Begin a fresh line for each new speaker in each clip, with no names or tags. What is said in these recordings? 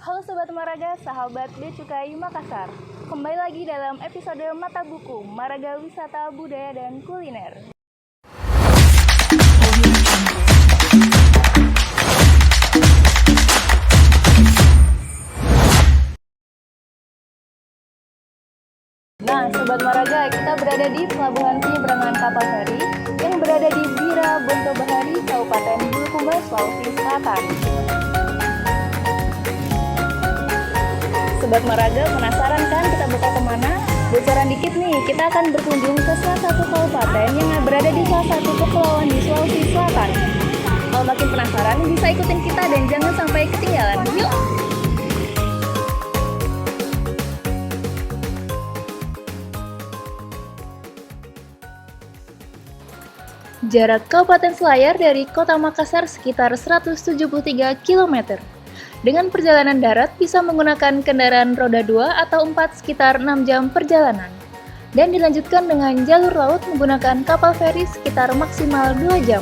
Halo Sobat Maraga, sahabat Becukai Makassar. Kembali lagi dalam episode Mata Buku, Maraga Wisata Budaya dan Kuliner. Nah, Sobat Maraga, kita berada di Pelabuhan Penyeberangan Kapal Feri yang berada di Bira, Bonto Bahari, Kabupaten Bulukumba, Sulawesi Selatan. Sobat Maraga, penasaran kan kita bakal kemana? Bocoran dikit nih, kita akan berkunjung ke salah satu kabupaten yang berada di salah satu kepulauan di Sulawesi Selatan. Kalau makin penasaran, bisa ikutin kita dan jangan sampai ketinggalan. Yuk! Jarak Kabupaten Selayar dari Kota Makassar sekitar 173 km. Dengan perjalanan darat bisa menggunakan kendaraan roda 2 atau 4 sekitar 6 jam perjalanan. Dan dilanjutkan dengan jalur laut menggunakan kapal feri sekitar maksimal 2 jam.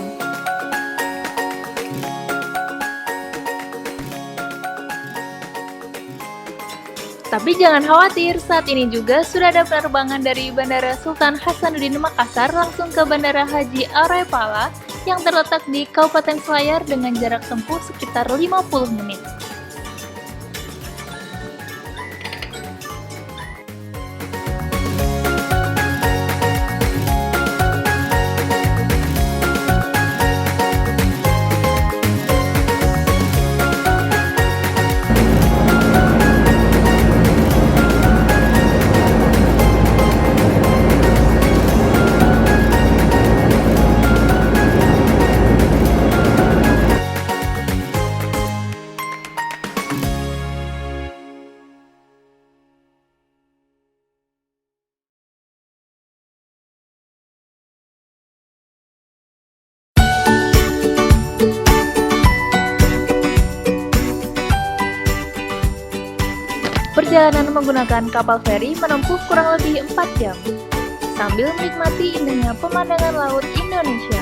Tapi jangan khawatir, saat ini juga sudah ada penerbangan dari Bandara Sultan Hasanuddin Makassar langsung ke Bandara Haji Aurepala yang terletak di Kabupaten Selayar dengan jarak tempuh sekitar 50 menit. Perjalanan menggunakan kapal feri menempuh kurang lebih 4 jam, sambil menikmati indahnya pemandangan laut Indonesia.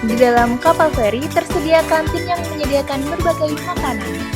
Di dalam kapal feri tersedia kantin yang menyediakan berbagai makanan.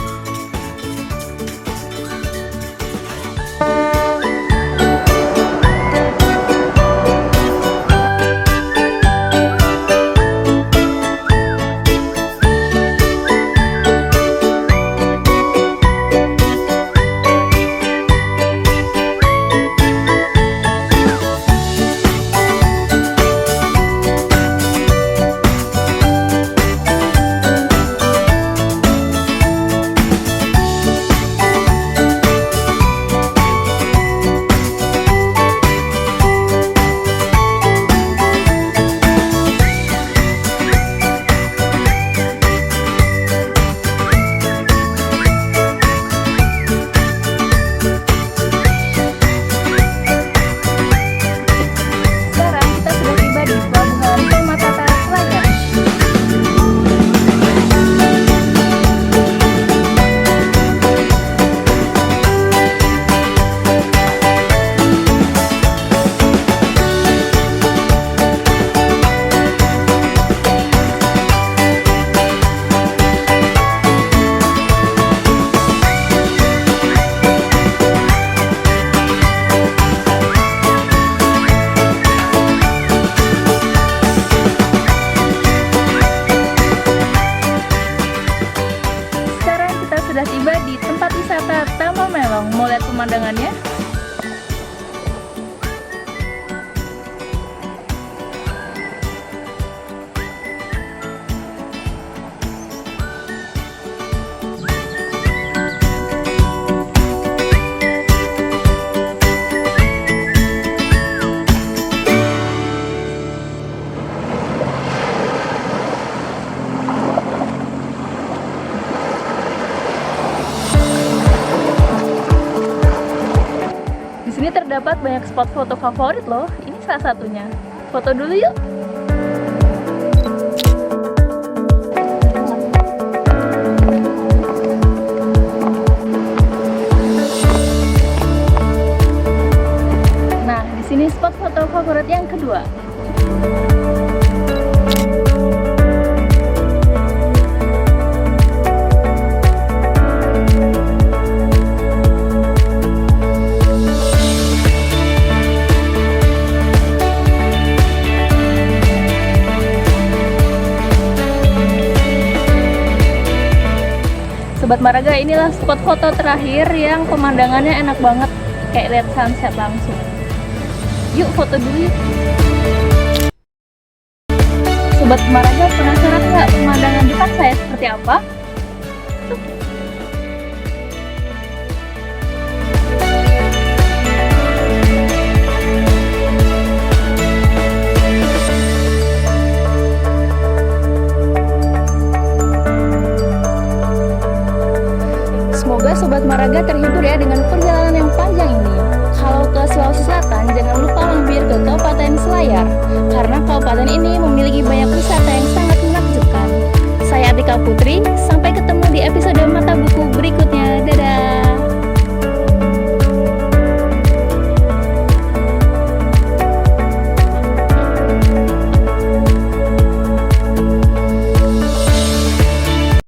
Sudah tiba di tempat wisata Taman Melong. Mau lihat pemandangannya? terdapat banyak spot foto favorit loh. Ini salah satunya. Foto dulu yuk. Nah, di sini spot foto favorit yang kedua. Sobat Maraga, inilah spot foto terakhir yang pemandangannya enak banget, kayak lihat sunset langsung. Yuk foto dulu yuk. Sobat Maraga, penasaran nggak pemandangan depan saya seperti apa? Semoga Sobat Maraga